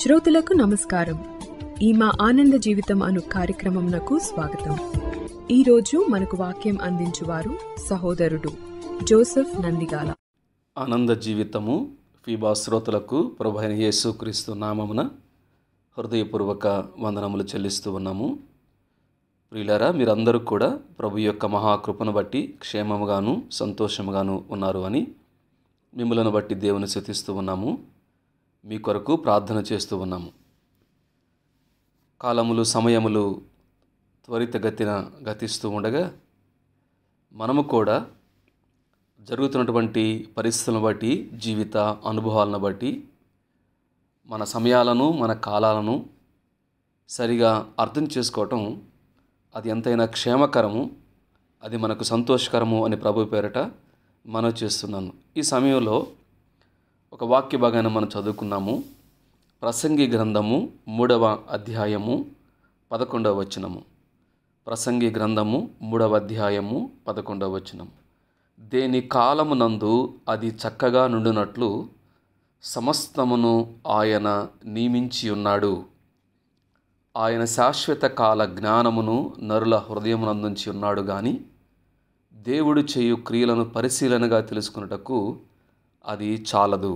శ్రోతలకు నమస్కారం. ఈ మా ఆనంద జీవితం అను కార్యక్రమంనకు స్వాగతం. ఈరోజు మనకు వాక్యం అందించువారు సహోదరుడు జోసెఫ్ నందిగాల. ఆనంద జీవితము ఫీబా శ్రోతలకు ప్రభువైన యేసుక్రీస్తు నామమున హృదయపూర్వక వందనములు చెల్లిస్తూ ఉన్నాము. ప్రియులారా, మీరందరూ కూడా ప్రభు యొక్క మహాకృపను బట్టి క్షేమముగాను సంతోషముగాను ఉన్నారు అని మిమ్మలను బట్టి దేవుని స్తుతిస్తూ ఉన్నాము. మీ కొరకు ప్రార్థన చేస్తూ ఉన్నాము. కాలములు సమయములు త్వరితగతిన గతిస్తూ ఉండగా మనము కూడా జరుగుతున్నటువంటి పరిస్థితులను బట్టి, జీవిత అనుభవాలను బట్టి మన సమయాలను, మన కాలాలను సరిగా అర్థం చేసుకోవటం అది ఎంతైనా క్షేమకరము, అది మనకు సంతోషకరము అని ప్రభు పేరట మనవి చేస్తున్నాను. ఈ సమయంలో ఒక వాక్య భాగాన్ని మనం చదువుకున్నాము. ప్రసంగి గ్రంథము 3వ అధ్యాయము 11వ వచనము. ప్రసంగి గ్రంథము 3వ అధ్యాయము 11వ వచనము. దేని కాలమునందు అది చక్కగా నుండునట్లు సమస్తమును ఆయన నియమించి ఉన్నాడు. ఆయన శాశ్వత కాల జ్ఞానమును నరుల హృదయమునందుంచి ఉన్నాడు గాని దేవుడు చేయు క్రియలను పరిశీలనగా తెలుసుకున్నటకు అది చాలదు.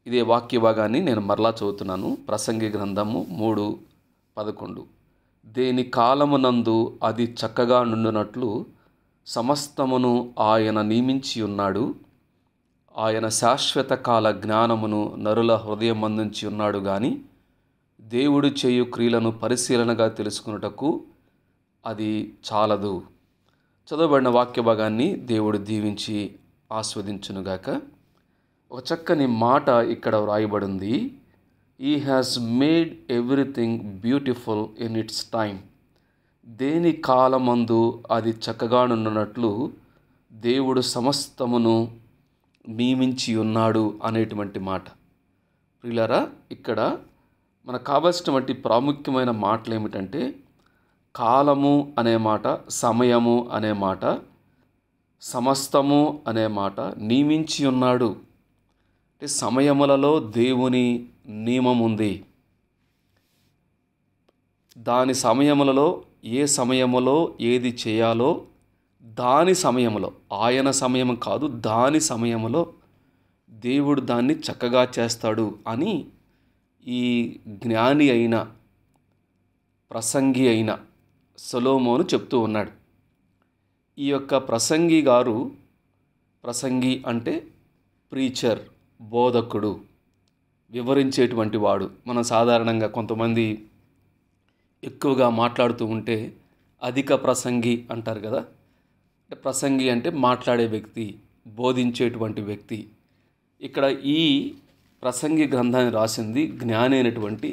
ఇదే వాక్య భాగాన్ని నేను మరలా చదువుతున్నాను. ప్రసంగి గ్రంథము 3:11. దేని కాలమునందు అది చక్కగా నుండునట్లు సమస్తమును ఆయన నియమించి ఉన్నాడు. ఆయన శాశ్వత కాల జ్ఞానమును నరుల హృదయం అందించి ఉన్నాడు గాని దేవుడు చేయు క్రియలను పరిశీలనగా తెలుసుకున్నటకు అది చాలదు. చదవబడిన వాక్య భాగాన్ని దేవుడు దీవించి ఆస్వాదించునుగాక. ఒక చక్కని మాట ఇక్కడ వ్రాయబడింది. He has made everything beautiful in it's time. దేని కాలమందు అది చక్కగా నుండునట్లు దేవుడు సమస్తమును నియమించి ఉన్నాడు అనేటువంటి మాట. ప్రియులారా, ఇక్కడ మనకు కావలసినటువంటి ప్రాముఖ్యమైన మాటలు ఏమిటంటే కాలము అనే మాట, సమయము అనే మాట, సమస్తము అనే మాట, నియమించి ఉన్నాడు అంటే సమయములలో దేవుని నియమం ఉంది. దాని సమయములలో ఏ సమయములో ఏది చేయాలో దాని సమయములో, ఆయన సమయం కాదు, దాని సమయములో దేవుడు దాన్ని చక్కగా చేస్తాడు అని ఈ జ్ఞాని అయిన ప్రసంగి అయిన సొలొమోను చెప్తూ ఉన్నాడు. ఈ యొక్క ప్రసంగి గారు, ప్రసంగి అంటే ప్రీచర్, బోధకుడు, వివరించేటువంటి వాడు. మనం సాధారణంగా కొంతమంది ఎక్కువగా మాట్లాడుతూ ఉంటే అధిక ప్రసంగి అంటారు కదా. అంటే ప్రసంగి అంటే మాట్లాడే వ్యక్తి, బోధించేటువంటి వ్యక్తి. ఇక్కడ ఈ ప్రసంగి గ్రంథాన్ని రాసింది జ్ఞాని అయినటువంటి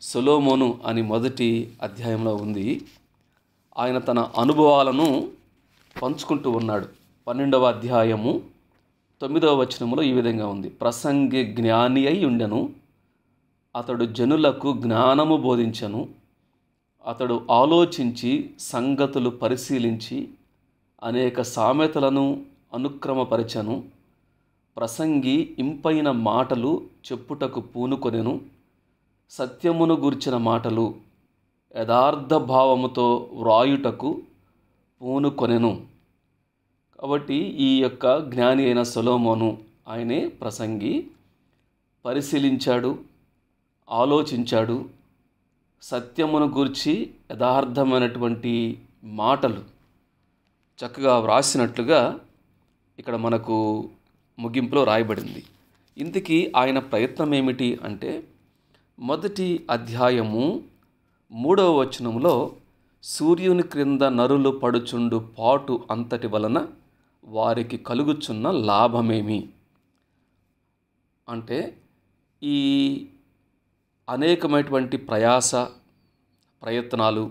సొలొమోను అని మొదటి అధ్యాయంలో ఉంది. ఆయన తన అనుభవాలను పంచుకుంటూ ఉన్నాడు. 12వ అధ్యాయము 9వ వచనములో ఈ విధంగా ఉంది. ప్రసంగి జ్ఞాని అయి ఉండెను, అతడు జనులకు జ్ఞానము బోధించెను. అతడు ఆలోచించి సంగతులు పరిశీలించి అనేక సామెతలను అనుక్రమపరచెను. ప్రసంగి ఇంపైన మాటలు చెప్పుటకు పూనుకొనెను. సత్యమును గూర్చిన మాటలు యథార్థ భావముతో వ్రాయుటకు పూనుకొనెను. కాబట్టి ఈ యొక్క జ్ఞాని అయిన సొలొమోను, ఆయనే ప్రసంగి, పరిశీలించాడు, ఆలోచించాడు. సత్యమును గూర్చి యథార్థమైనటువంటి మాటలు చక్కగా వ్రాసినట్లుగా ఇక్కడ మనకు ముగింపులో రాయబడింది. ఇంతకీ ఆయన ప్రయత్నం ఏమిటి అంటే మొదటి అధ్యాయము 3వ వచనంలో సూర్యుని క్రింద నరులు పడుచుండు పాటు అంతటి వలన వారికి కలుగుచున్న లాభమేమి అంటే ఈ అనేకమైనటువంటి ప్రయత్నాలు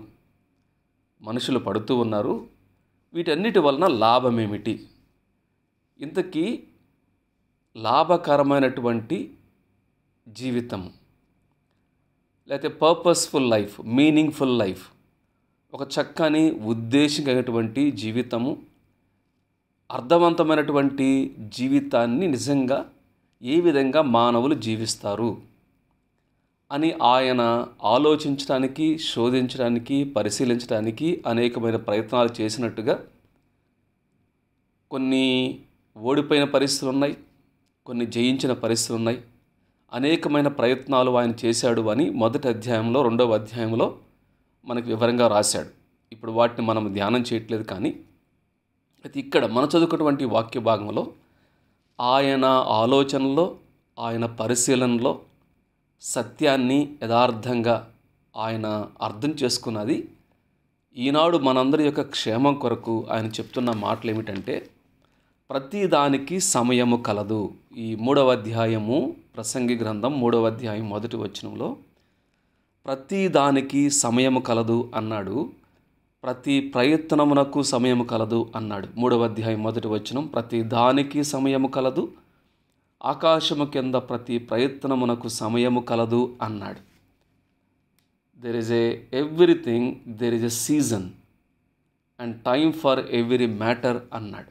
మనుషులు పడుతూ ఉన్నారు. వీటన్నిటి వలన లాభమేమిటి? ఇంతకీ లాభకరమైనటువంటి జీవితం లేకపోతే పర్పస్ఫుల్ లైఫ్, మీనింగ్ఫుల్ లైఫ్, ఒక చక్కని ఉద్దేశం కలిగినటువంటి జీవితము, అర్థవంతమైనటువంటి జీవితాన్ని నిజంగా ఏ విధంగా మానవులు జీవిస్తారు అని ఆయన ఆలోచించడానికి, శోధించడానికి, పరిశీలించడానికి అనేకమైన ప్రయత్నాలు చేసినట్టుగా కొన్ని ఓడిపోయిన పరిస్థితులు ఉన్నాయి, కొన్ని జయించిన పరిస్థితులు ఉన్నాయి. అనేకమైన ప్రయత్నాలు ఆయన చేశాడు అని మొదటి అధ్యాయంలో, రెండవ అధ్యాయంలో మనకు వివరంగా రాశాడు. ఇప్పుడు వాటిని మనం ధ్యానం చేయట్లేదు. కానీ అయితే ఇక్కడ మనం చదువుకున్నటువంటి వాక్య భాగంలో ఆయన ఆలోచనలో, ఆయన పరిశీలనలో సత్యాన్ని యథార్థంగా ఆయన అర్థం చేసుకున్నది. ఈనాడు మనందరి యొక్క క్షేమం కొరకు ఆయన చెప్తున్న మాటలు ఏమిటంటే, ప్రతిదానికి సమయము కలదు. ఈ 3వ అధ్యాయము ప్రసంగి గ్రంథం 3వ అధ్యాయం మొదటి వచనంలో ప్రతిదానికి సమయము కలదు అన్నాడు. ప్రతి ప్రయత్నమునకు సమయము కలదు అన్నాడు. 3వ అధ్యాయం మొదటి వచనం, ప్రతి దానికి సమయము కలదు, ఆకాశము కింద ప్రతి ప్రయత్నమునకు సమయము కలదు అన్నాడు. There is everything, there is a season and time for every matter అన్నాడు.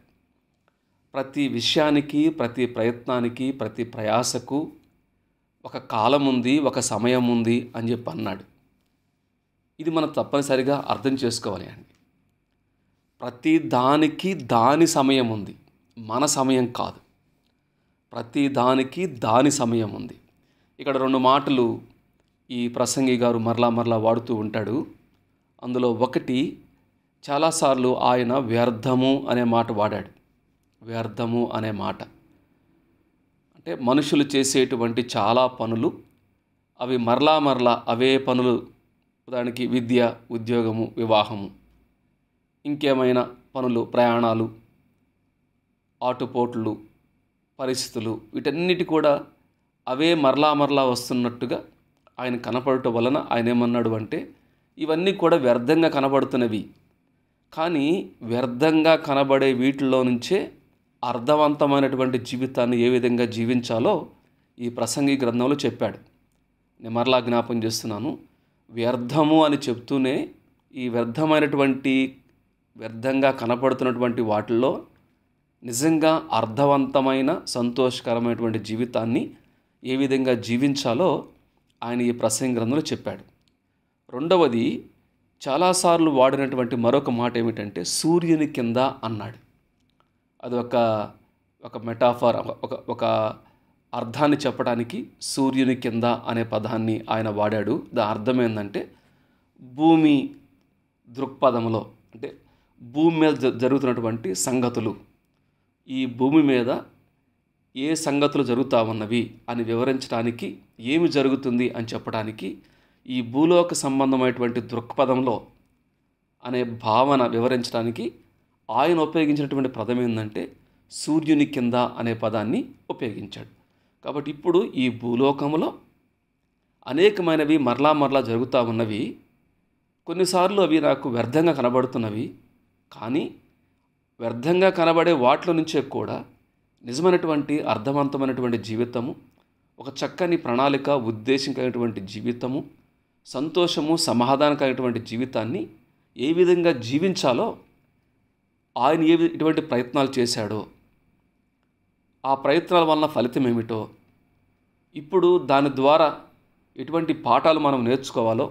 ప్రతి విషయానికి, ప్రతి ప్రయత్నానికి, ప్రతి ప్రయాసకు ఒక కాలం ఉంది, ఒక సమయం ఉంది అని చెప్పి అన్నాడు. ఇది మనం తప్పనిసరిగా అర్థం చేసుకోవాలి అండి. ప్రతి దానికి దాని సమయం ఉంది, మన సమయం కాదు. ప్రతి దానికి దాని సమయం ఉంది. ఇక్కడ 2 మాటలు ఈ ప్రసంగి గారు మరలా వాడుతూ ఉంటాడు. అందులో ఒకటి, చాలాసార్లు ఆయన వ్యర్థము అనే మాట వాడాడు. వ్యర్థము అనే మాట అంటే మనుషులు చేసేటువంటి చాలా పనులు, అవి మరలా అవే పనులు. దానికి విద్య, ఉద్యోగము, వివాహము, ఇంకేమైనా పనులు, ప్రయాణాలు, ఆటుపోట్లు, పరిస్థితులు, వీటన్నిటి కూడా అవే మరలా వస్తున్నట్టుగా ఆయన కనపడటం వలన ఆయన ఏమన్నాడు అంటే, ఇవన్నీ కూడా వ్యర్థంగా కనబడుతున్నవి. కానీ వ్యర్థంగా కనబడే వీటిల్లో నుంచే అర్థవంతమైనటువంటి జీవితాన్ని ఏ విధంగా జీవించాలో ఈ ప్రసంగి గ్రంథంలో చెప్పాడు. నేను మరలా జ్ఞాపం చేస్తున్నాను. వ్యర్థము అని చెప్తూనే ఈ వ్యర్థంగా కనపడుతున్నటువంటి వాటిల్లో నిజంగా అర్థవంతమైన, సంతోషకరమైనటువంటి జీవితాన్ని ఏ విధంగా జీవించాలో ఆయన ఈ ప్రసంగి గ్రంథంలో చెప్పాడు. రెండవది, చాలాసార్లు వాడినటువంటి మరొక మాట ఏమిటంటే సూర్యుని కింద అన్నాడు. అది ఒక మెటాఫర్, ఒక అర్థాన్ని చెప్పడానికి సూర్యుని కింద అనే పదాన్ని ఆయన వాడాడు. దాని అర్థం ఏంటంటే, భూమి దృక్పథంలో, అంటే భూమి మీద జరుగుతున్నటువంటి సంగతులు, ఈ భూమి మీద ఏ సంగతులు జరుగుతూ ఉన్నవి అని వివరించడానికి, ఏమి జరుగుతుంది అని చెప్పడానికి ఈ భూలోక సంబంధమైనటువంటి దృక్పథంలో అనే భావన వివరించడానికి ఆయన ఉపయోగించినటువంటి పదం ఏంటంటే సూర్యుని కింద అనే పదాన్ని ఉపయోగించాడు. కాబట్టి ఇప్పుడు ఈ భూలోకంలో అనేకమైనవి మరలా జరుగుతూ ఉన్నవి. కొన్నిసార్లు అవి నాకు వ్యర్థంగా కనబడుతున్నవి. కానీ వ్యర్థంగా కనబడే వాటిలో నుంచే కూడా నిజమైనటువంటి అర్థవంతమైనటువంటి జీవితము, ఒక చక్కని ప్రణాళిక, ఉద్దేశం కలిగినటువంటి జీవితము, సంతోషము, సమాధానం కలిగినటువంటి జీవితాన్ని ఏ విధంగా జీవించాలో ఆయన ఎటువంటి ప్రయత్నాలు చేశాడో, ఆ ప్రయత్నాల వలన ఫలితం ఏమిటో, ఇప్పుడు దాని ద్వారా ఎటువంటి పాఠాలు మనం నేర్చుకోవాలో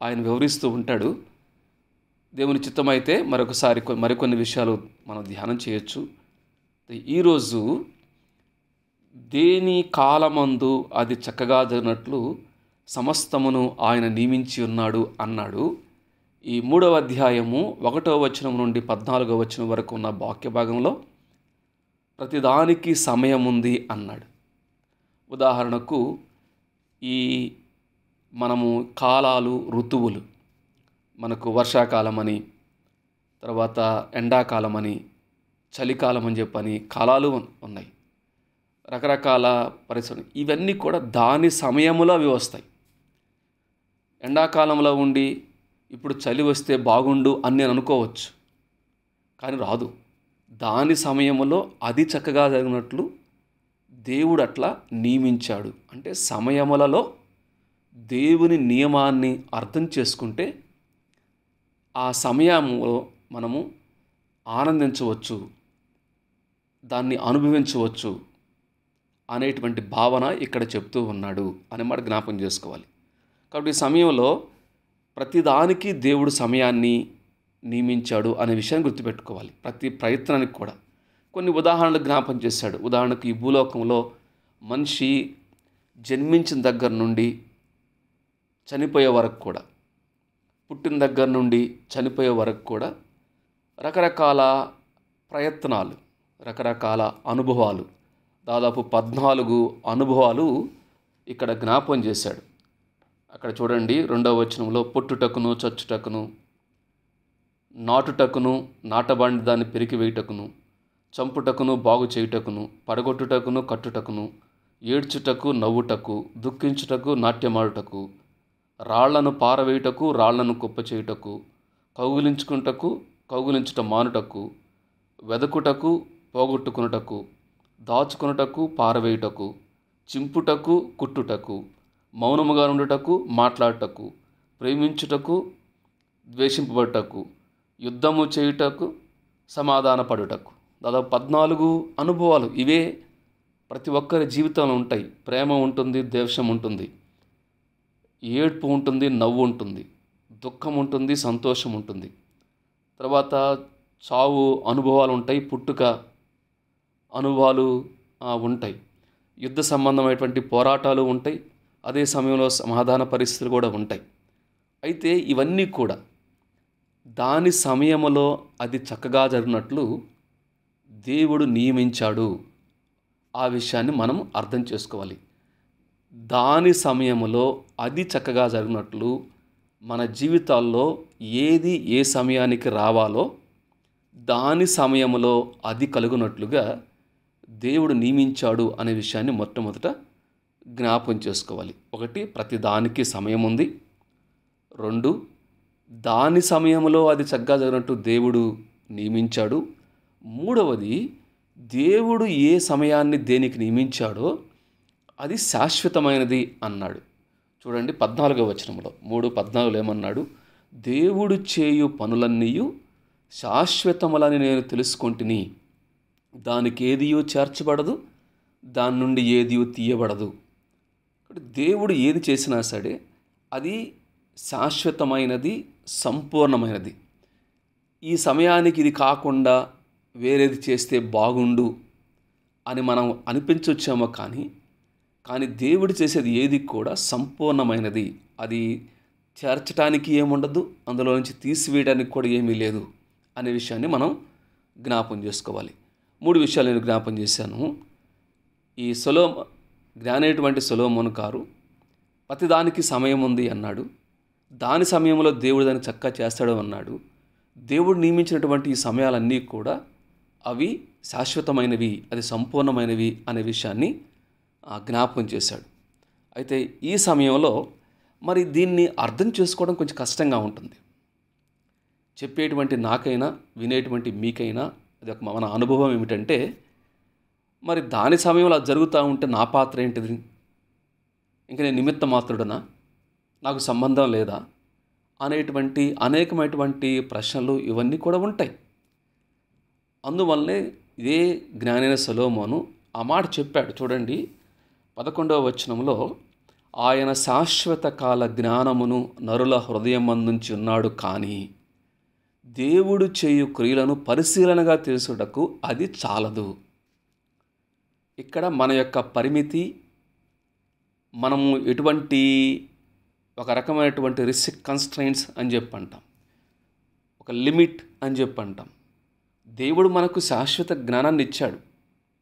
ఆయన వివరిస్తూ ఉంటాడు. దేవుని చిత్తమైతే మరొకసారి మరికొన్ని విషయాలు మనం ధ్యానం చేయొచ్చు. ఈరోజు దేని కాలమందు అది చక్కగా జరిగినట్లు సమస్తమును ఆయన నియమించి ఉన్నాడు అన్నాడు. ఈ 3వ అధ్యాయము 1వ వచనం నుండి 14వ వచనం వరకు ఉన్న వాక్య భాగంలో ప్రతిదానికి సమయం ఉంది అన్నాడు. ఉదాహరణకు ఈ మనము కాలాలు, ఋతువులు, మనకు వర్షాకాలం అని, తర్వాత ఎండాకాలం అని, చలికాలం అని చెప్పని కాలాలు ఉన్నాయి. రకరకాల పరిస్థితులు, ఇవన్నీ కూడా దాని సమయంలో అవి వస్తాయి. ఎండాకాలంలో ఉండి ఇప్పుడు చలి వస్తే బాగుండు అని నేను అనుకోవచ్చు, కానీ రాదు. దాని సమయంలో అది చక్కగా జరిగినట్లు దేవుడు అట్లా నియమించాడు. అంటే సమయములలో దేవుని నియమాన్ని అర్థం చేసుకుంటే ఆ సమయంలో మనము ఆనందించవచ్చు, దాన్ని అనుభవించవచ్చు అనేటువంటి భావన ఇక్కడ చెప్తూ ఉన్నాడు అనే మాట జ్ఞాపకం చేసుకోవాలి. కాబట్టి ఈ సమయంలో ప్రతిదానికి దేవుడు సమయాన్ని నియమించాడు అనే విషయాన్ని గుర్తుపెట్టుకోవాలి. ప్రతి ప్రయత్నానికి కూడా కొన్ని ఉదాహరణలు జ్ఞాపం చేశాడు. ఉదాహరణకు ఈ భూలోకంలో మనిషి జన్మించిన దగ్గర నుండి చనిపోయే వరకు కూడా, పుట్టిన దగ్గర నుండి చనిపోయే వరకు కూడా రకరకాల ప్రయత్నాలు, రకరకాల అనుభవాలు, దాదాపు 14 అనుభవాలు ఇక్కడ జ్ఞాపం చేశాడు. అక్కడ చూడండి 2వ వచనంలో, పుట్టుటకును, చచ్చుటకును, నాటుటకును, నాటబడిన దాన్ని పెరికివేయుటకును, చంపుటకును, బాగు చేయుటకును, పడగొట్టుటకును, కట్టుటకును, ఏడ్చుటకు, నవ్వుటకు, దుఃఖించుటకు, నాట్యమాడుటకు, రాళ్లను పారవేయుటకు, రాళ్లను కుప్పచేయుటకు, కౌగిలించుకుంటకు, కౌగిలించుట మానుటకు, వెదకుటకు, పోగొట్టుకునుటకు, దాచుకునుటకు, పారవేయుటకు, చింపుటకు, కుట్టుటకు, మౌనముగా ఉండుటకు, మాట్లాడుటకు, ప్రేమించుటకు, ద్వేషింపబడుటకు, యుద్ధము చేయుటకు, సమాధానపడుటకు. దాదాపు 14 అనుభవాలు ఇవే ప్రతి ఒక్కరి జీవితంలో ఉంటాయి. ప్రేమ ఉంటుంది, ద్వేషం ఉంటుంది, ఏడ్పు ఉంటుంది, నవ్వు ఉంటుంది, దుఃఖం ఉంటుంది, సంతోషం ఉంటుంది, తర్వాత చావు అనుభవాలు ఉంటాయి, పుట్టుక అనుభవాలు ఉంటాయి, యుద్ధ సంబంధమైనటువంటి పోరాటాలు ఉంటాయి, అదే సమయంలో సమాధాన పరిస్థితులు కూడా ఉంటాయి. అయితే ఇవన్నీ కూడా దాని సమయంలో అది చక్కగా జరిగినట్లు దేవుడు నియమించాడు. ఆ విషయాన్ని మనం అర్థం చేసుకోవాలి. దాని సమయంలో అది చక్కగా జరిగినట్లు మన జీవితాల్లో ఏది ఏ సమయానికి రావాలో దాని సమయంలో అది కలుగునట్లుగా దేవుడు నియమించాడు అనే విషయాన్ని మొట్టమొదట జ్ఞాపం చేసుకోవాలి. 1, ప్రతి దానికి సమయం ఉంది. 2, దాని సమయంలో అది చక్కగా జరిగినట్టు దేవుడు నియమించాడు. 3వది, దేవుడు ఏ సమయాన్ని దేనికి నియమించాడో అది శాశ్వతమైనది అన్నాడు. చూడండి 14వ వచనంలో, 3:14 ఏమన్నాడు? దేవుడు చేయు పనులన్నీయు శాశ్వతములని నేను తెలుసుకొంటిని, దానికి ఏదియూ చేర్చబడదు, దాని నుండి ఏదియూ తీయబడదు. దేవుడు ఏది చేసినా సరే అది శాశ్వతమైనది, సంపూర్ణమైనది. ఈ సమయానికి ఇది కాకుండా వేరేది చేస్తే బాగుండు అని మనం అనిపించొచ్చామో కానీ దేవుడు చేసేది ఏది కూడా సంపూర్ణమైనది. అది చేర్చడానికి ఏముండదు, అందులో నుంచి తీసివేయడానికి కూడా ఏమీ లేదు అనే విషయాన్ని మనం జ్ఞాపం చేసుకోవాలి. 3 విషయాలు నేను జ్ఞాపం చేశాను. ఈ జ్ఞానైనటువంటి సొలొమోను గారు ప్రతిదానికి సమయం ఉంది అన్నాడు. దాని సమయంలో దేవుడు దాన్ని చక్కగా చేస్తాడు అన్నాడు. దేవుడు నియమించినటువంటి ఈ సమయాలన్నీ కూడా అవి శాశ్వతమైనవి, అది సంపూర్ణమైనవి అనే విషయాన్ని జ్ఞాపకం చేశాడు. అయితే ఈ సమయంలో మరి దీన్ని అర్థం చేసుకోవడం కొంచెం కష్టంగా ఉంటుంది. చెప్పేటువంటి నాకైనా వినేటువంటి మీకైనా అది ఒక మన అనుభవం ఏమిటంటే, మరి దాని సమయంలో అది జరుగుతూ ఉంటే నా పాత్ర ఏంటిది? ఇంక నేను నిమిత్త మాత్రుడనా, నాకు సంబంధం లేదా అనేటువంటి అనేకమైనటువంటి ప్రశ్నలు ఇవన్నీ కూడా ఉంటాయి. అందువల్లనే ఇదే జ్ఞానైన సొలొమోను ఆ మాట చెప్పాడు. చూడండి 11వ వచనంలో, ఆయన శాశ్వత కాల జ్ఞానమును నరుల హృదయమందుంచి ఉన్నాడు, కానీ దేవుడు చేయు క్రియలను పరిశీలనగా తెలుసుటకు అది చాలదు. ఇక్కడ మన యొక్క పరిమితి, మనము ఎటువంటి ఒక రకమైనటువంటి కన్స్ట్రైంట్స్ అని చెప్పి అంటాం, ఒక లిమిట్ అని చెప్పి అంటాం. దేవుడు మనకు శాశ్వత జ్ఞానాన్ని ఇచ్చాడు,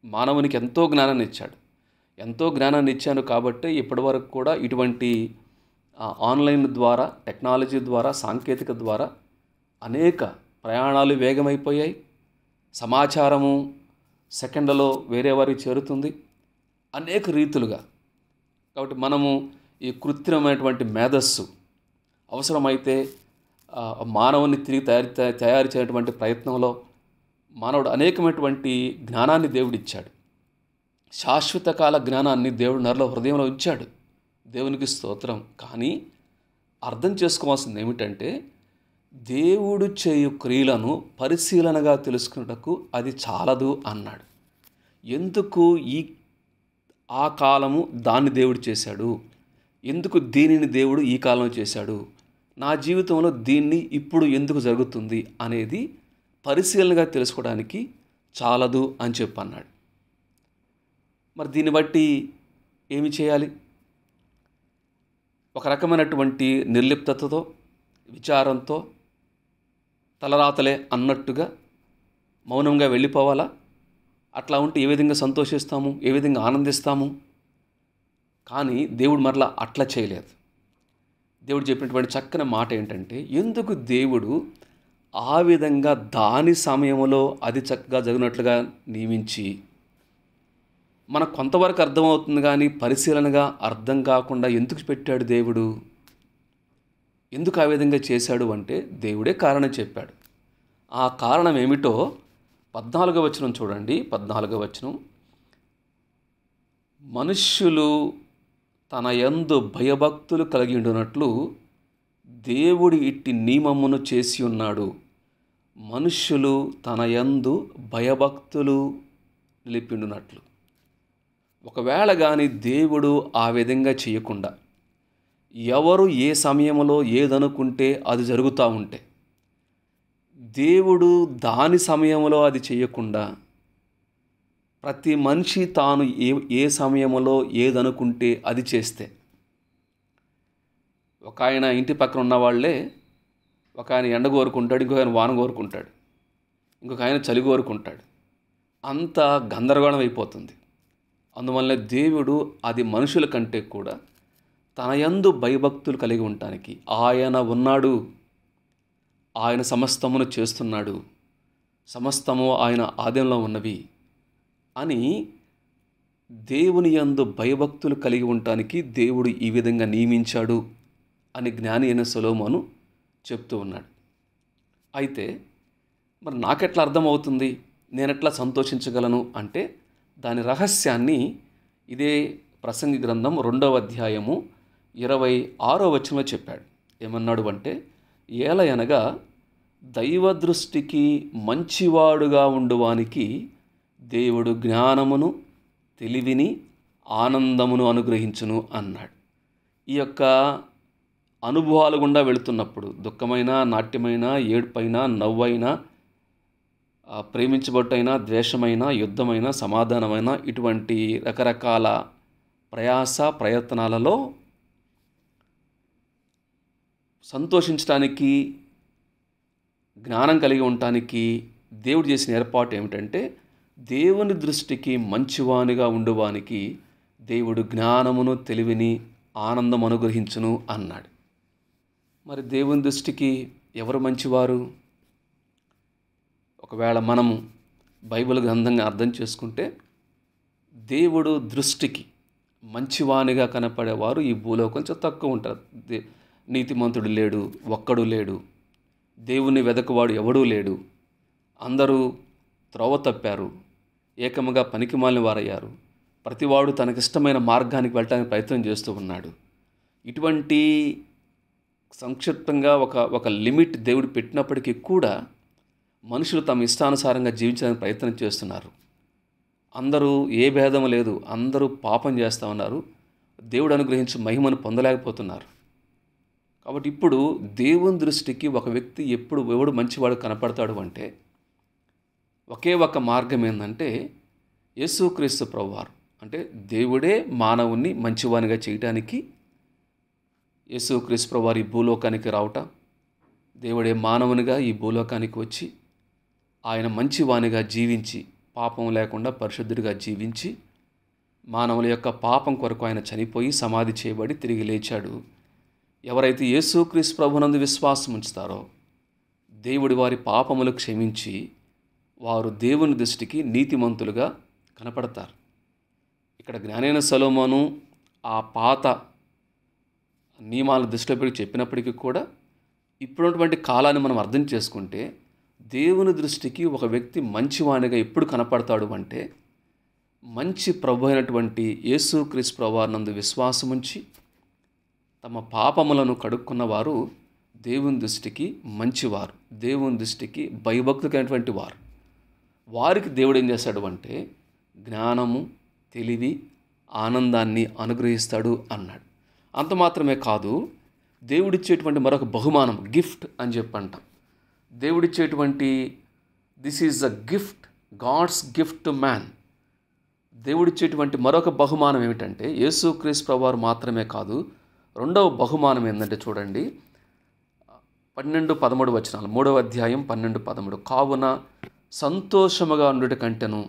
మానవునికి ఎంతో జ్ఞానాన్ని ఇచ్చాడు. ఎంతో జ్ఞానాన్ని ఇచ్చాను కాబట్టి ఇప్పటివరకు కూడా ఇటువంటి ఆన్లైన్ ద్వారా, టెక్నాలజీ ద్వారా, సాంకేతిక ద్వారా అనేక ప్రయాణాలు వేగమైపోయాయి. సమాచారము సెకండ్లలో వేరే వారికి చేరుతుంది అనేక రీతులుగా. కాబట్టి మనము ఈ కృత్రిమైనటువంటి మేధస్సు అవసరమైతే మానవుని తిరిగి తయారు చేయటువంటి ప్రయత్నంలో మానవుడు అనేకమైనటువంటి జ్ఞానాన్ని దేవుడిచ్చాడు. శాశ్వత కాల జ్ఞానాన్ని దేవుడు నరుల హృదయంలో ఉంచాడు. దేవునికి స్తోత్రం. కానీ అర్థం చేసుకోవాల్సింది ఏమిటంటే, దేవుడు చేయు క్రియలను పరిశీలనగా తెలుసుకున్నటకు అది చాలదు అన్నాడు. ఎందుకు ఆ కాలము దాన్ని దేవుడు చేశాడు, ఎందుకు దీనిని దేవుడు ఈ కాలంలో చేశాడు, నా జీవితంలో దీన్ని ఇప్పుడు ఎందుకు జరుగుతుంది అనేది పరిశీలనగా తెలుసుకోవడానికి చాలదు అని చెప్పన్నాడు. మరి దీన్ని బట్టి ఏమి చేయాలి? ఒక రకమైనటువంటి నిర్లిప్తతతో, విచారంతో, తలరాతలే అన్నట్టుగా మౌనంగా వెళ్ళిపోవాలా? అట్లా ఉంటే ఏ విధంగా సంతోషిస్తాము, ఏ విధంగా ఆనందిస్తాము? కానీ దేవుడు మరలా అట్లా చేయలేదు. దేవుడు చెప్పినటువంటి చక్కని మాట ఏంటంటే, ఎందుకు దేవుడు ఆ విధంగా దాని సమయంలో అది చక్కగా జరిగినట్లుగా నియమించి, మనకు కొంతవరకు అర్థమవుతుంది కానీ పరిశీలనగా అర్థం కాకుండా ఎందుకు పెట్టాడు దేవుడు? ఎందుకు ఆ విధంగా చేశాడు అంటే దేవుడే కారణం చెప్పాడు. ఆ కారణం ఏమిటో 14వ వచనం చూడండి. 14వ వచనం, మనుష్యులు తన యందు భయభక్తులు కలిగి ఉండునట్లు దేవుడు ఇట్టి నియమమును చేసి ఉన్నాడు. మనుష్యులు తన యందు భయభక్తులు నిలిపిండునట్లు. ఒకవేళ కానీ దేవుడు ఆ విధంగా చేయకుండా, ఎవరు ఏ సమయంలో ఏదనుకుంటే అది జరుగుతూ ఉంటే, దేవుడు దాని సమయంలో అది చేయకుండా ప్రతి మనిషి తాను ఏ సమయంలో ఏదనుకుంటే అది చేస్తే, ఒక ఆయన ఇంటి పక్కన ఉన్న వాళ్ళే, ఒక ఆయన ఎండ కోరుకుంటాడు, ఇంకొక ఆయన వాన కోరుకుంటాడు, ఇంకొక ఆయన చలి కోరుకుంటాడు. అంత గందరగోళం అయిపోతుంది. అందువల్ల దేవుడు అది మనుషుల కంటే కూడా తన యందు భయభక్తులు కలిగి ఉండటానికి, ఆయన ఉన్నాడు, ఆయన సమస్తమును చేస్తున్నాడు, సమస్తము ఆయన ఆధీనంలో ఉన్నవి అని దేవుని యందు భయభక్తులు కలిగి ఉండటానికి దేవుడు ఈ విధంగా నియమించాడు అని జ్ఞాని అయిన సొలొమోను చెప్తూ ఉన్నాడు. అయితే మరి నాకెట్లా అర్థమవుతుంది, నేనెట్లా సంతోషించగలను అంటే దాని రహస్యాన్ని ఇదే ప్రసంగి గ్రంథం 2వ అధ్యాయము 26వ వచనంలో చెప్పాడు. ఏమన్నాడు అంటే, ఏలయనగా దైవ దృష్టికి మంచివాడుగా ఉండువానికి దేవుడు జ్ఞానమును, తెలివిని, ఆనందమును అనుగ్రహించును అన్నాడు. ఈ యొక్క అనుభవాలు గుండా వెళుతున్నప్పుడు, దుఃఖమైన, నాట్యమైన, ఏడుపైన, నవ్వైనా, ప్రేమించబట్టైనా, ద్వేషమైన, యుద్ధమైన, సమాధానమైన, ఇటువంటి రకరకాల ప్రయాస ప్రయత్నాలలో సంతోషించడానికి, జ్ఞానం కలిగి ఉండటానికి దేవుడు చేసిన ఏర్పాటు ఏమిటంటే, దేవుని దృష్టికి మంచివానిగా ఉండువానికి దేవుడు జ్ఞానమును, తెలివిని, ఆనందం అనుగ్రహించును అన్నాడు. మరి దేవుని దృష్టికి ఎవరు మంచివారు? ఒకవేళ మనము బైబిల్ గ్రంథంగా అర్థం చేసుకుంటే, దేవుడు దృష్టికి మంచివానిగా కనపడేవారు ఈ భూలోకం కొంచెం తక్కువ ఉంటారు. నీతిమంతుడు లేడు, ఒక్కడు లేడు, దేవుని వెదకువాడు ఎవడూ లేడు, అందరూ త్రోవ తప్పారు, ఏకముగా పనికిమాలిన వారయ్యారు, ప్రతివాడు తనకిష్టమైన మార్గానికి వెళ్ళడానికి ప్రయత్నం చేస్తూ ఉన్నాడు. ఇటువంటి సంక్షిప్తంగా ఒక లిమిట్ దేవుడు పెట్టినప్పటికీ కూడా మనుషులు తమ ఇష్టానుసారంగా జీవించడానికి ప్రయత్నం చేస్తున్నారు. అందరూ ఏ భేదం లేదు, అందరూ పాపం చేస్తూ ఉన్నారు, దేవుడు అనుగ్రహించి మహిమను పొందలేకపోతున్నారు. కాబట్టి ఇప్పుడు దేవుని దృష్టికి ఒక వ్యక్తి ఎవడు మంచివాడు కనపడతాడు అంటే ఒకే ఒక మార్గం ఏంటంటే యేసుక్రీస్తు ప్రభువారు. అంటే దేవుడే మానవుణ్ణి మంచివానిగా చేయటానికి యేసుక్రీస్తు ప్రభువారు ఈ భూలోకానికి రావటం, దేవుడే మానవునిగా ఈ భూలోకానికి వచ్చి ఆయన మంచివానిగా జీవించి, పాపం లేకుండా పరిశుద్ధుడిగా జీవించి, మానవుల యొక్క పాపం కొరకు ఆయన చనిపోయి సమాధి చేయబడి తిరిగి లేచాడు. ఎవరైతే యేసుక్రీస్తు ప్రభునందు విశ్వాసం ఉంచుతారో దేవుడి వారి పాపములు క్షమించి వారు దేవుని దృష్టికి నీతిమంతులుగా కనపడతారు. ఇక్కడ జ్ఞానైన సొలొమోను ఆ పాత నియమాల దృష్టిలో పెట్టి చెప్పినప్పటికీ కూడా ఇప్పుడున్నటువంటి కాలాన్ని మనం అర్థం చేసుకుంటే దేవుని దృష్టికి ఒక వ్యక్తి మంచివానిగా ఎప్పుడు కనపడతాడు అంటే మంచి ప్రభు అయినటువంటి యేసుక్రీస్తు ప్రభువారినందు విశ్వాసం ఉంచి తమ పాపములను కడుక్కున్న వారు దేవుని దృష్టికి మంచివారు, దేవుని దృష్టికి భయభక్తులైనటువంటి వారు. వారికి దేవుడు ఏం చేస్తాడు అంటే జ్ఞానము, తెలివి, ఆనందాన్ని అనుగ్రహిస్తాడు అన్నాడు. అంత మాత్రమే కాదు, దేవుడిచ్చేటువంటి మరొక బహుమానం, గిఫ్ట్ అని చెప్పంటాం. దేవుడిచ్చేటువంటి this is a gift, God's gift to man. దేవుడిచ్చేటువంటి మరొక బహుమానం ఏమిటంటే, యేసుక్రీస్తు ప్రభువారు మాత్రమే కాదు, రెండవ బహుమానం ఏంటంటే చూడండి, 12-13 వచనాలు, 3వ అధ్యాయం 12-13. కావున సంతోషముగా ఉండుట కంటెను,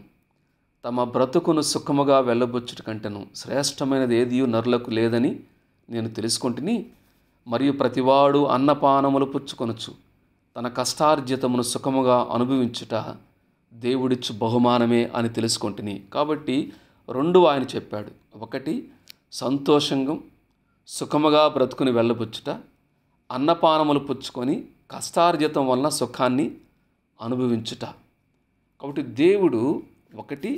తమ బ్రతుకును సుఖముగా వెళ్ళబుచ్చుట కంటెను శ్రేష్టమైనది ఏదియు నరులకు లేదని నేను తెలుసుకుంటుని, మరియు ప్రతివాడు అన్నపానములు పుచ్చుకొనుచు తన కష్టార్జితమును సుఖముగా అనుభవించుట దేవుడిచ్చు బహుమానమే అని తెలుసుకుంటుని. కాబట్టి రెండు ఆయన చెప్పాడు. ఒకటి సంతోషంగా సుఖముగా బ్రతుకుని వెళ్ళబుచ్చుట, అన్నపానములు పుచ్చుకొని కష్టార్జితం వలన సుఖాన్ని అనుభవించుట. కాబట్టి దేవుడు ఒకటి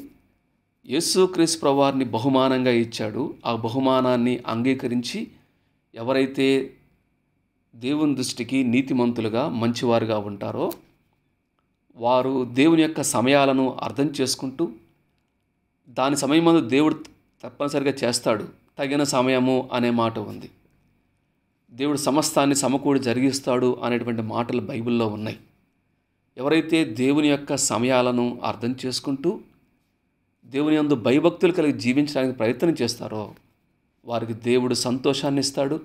యేసుక్రీస్తు ప్రభువారిని బహుమానంగా ఇచ్చాడు. ఆ బహుమానాన్ని అంగీకరించి ఎవరైతే దేవుని దృష్టికి నీతిమంతులుగా మంచివారుగా ఉంటారో వారు దేవుని యొక్క సమయాలను అర్థం చేసుకుంటూ, దాని సమయమందు దేవుడు తప్పనిసరిగా చేస్తాడు, తగిన సమయము అనే మాట ఉంది. దేవుడు సమస్తాన్ని సమకూడి జరిగిస్తాడు అనేటువంటి మాటలు బైబిల్లో ఉన్నాయి. ఎవరైతే దేవుని యొక్క సమయాలను అర్థం చేసుకుంటూ దేవుని యందు భయభక్తులు కలిగి జీవించడానికి ప్రయత్నం చేస్తారో వారికి దేవుడు సంతోషాన్ని ఇస్తాడు.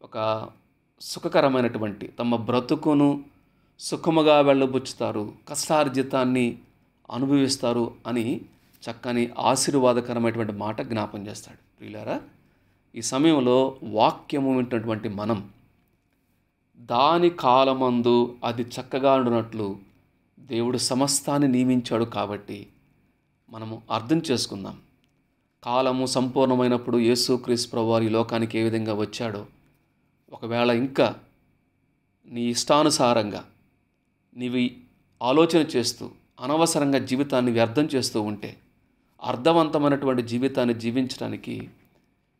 ఒక సుఖకరమైనటువంటి తమ బ్రతుకును సుఖముగా వెళ్ళబుచ్చుతారు, కష్టార్జితాన్ని అనుభవిస్తారు అని చక్కని ఆశీర్వాదకరమైనటువంటి మాట జ్ఞాపం చేస్తాడు. ప్రియులారా, ఈ సమయంలో వాక్యము వింటున్నటువంటి మనం దాని కాలమందు అది చక్కగా ఉండునట్లు దేవుడు సమస్తాన్ని నియమించాడు. కాబట్టి మనము అర్థం చేసుకుందాం. కాలము సంపూర్ణమైనప్పుడు యేసుక్రీస్తు ప్రభువారు ఈ లోకానికి ఏ విధంగా వచ్చాడో, ఒకవేళ ఇంకా నీ ఇష్టానుసారంగా నీవి ఆలోచన చేస్తూ అనవసరంగా జీవితాన్ని వ్యర్థం చేస్తూ ఉంటే, అర్థవంతమైనటువంటి జీవితాన్ని జీవించడానికి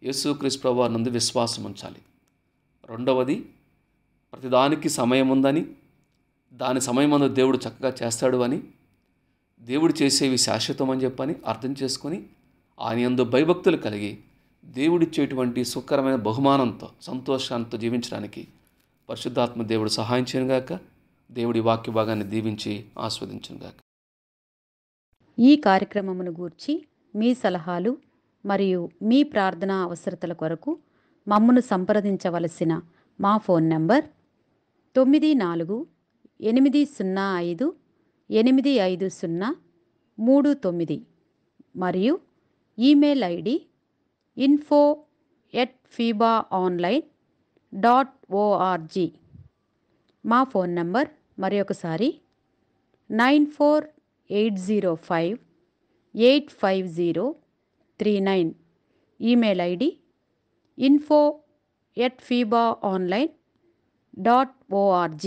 యేసుక్రీస్తు ప్రభువారి నందు విశ్వాసం ఉంచాలి. రెండవది, ప్రతిదానికి సమయం ఉందని, దాని సమయమందు దేవుడు చక్కగా చేస్తాడు అని, దేవుడు చేసేవి శాశ్వతం అని చెప్పని అర్థం చేసుకొని ఆయన యందు భయభక్తులు కలిగి దేవుడిచ్చేటువంటి సుఖకరమైన బహుమానంతో సంతోషంతో జీవించడానికి పరిశుద్ధాత్మ దేవుడు సహాయం చేయనుగాక. దేవుడి వాక్య భాగాన్ని దీవించి ఆస్వాదించునుగాక. ఈ కార్యక్రమమును గూర్చి మీ సలహాలు మరియు మీ ప్రార్థనా అవసరతల కొరకు మమ్మను సంప్రదించవలసిన మా ఫోన్ నంబర్ 9448508539 మరియు ఈమెయిల్ ఐడి info@fibaonline.org. మా ఫోన్ నంబర్ మరొకసారి 9480585039. Email ID info@fibaonline.org.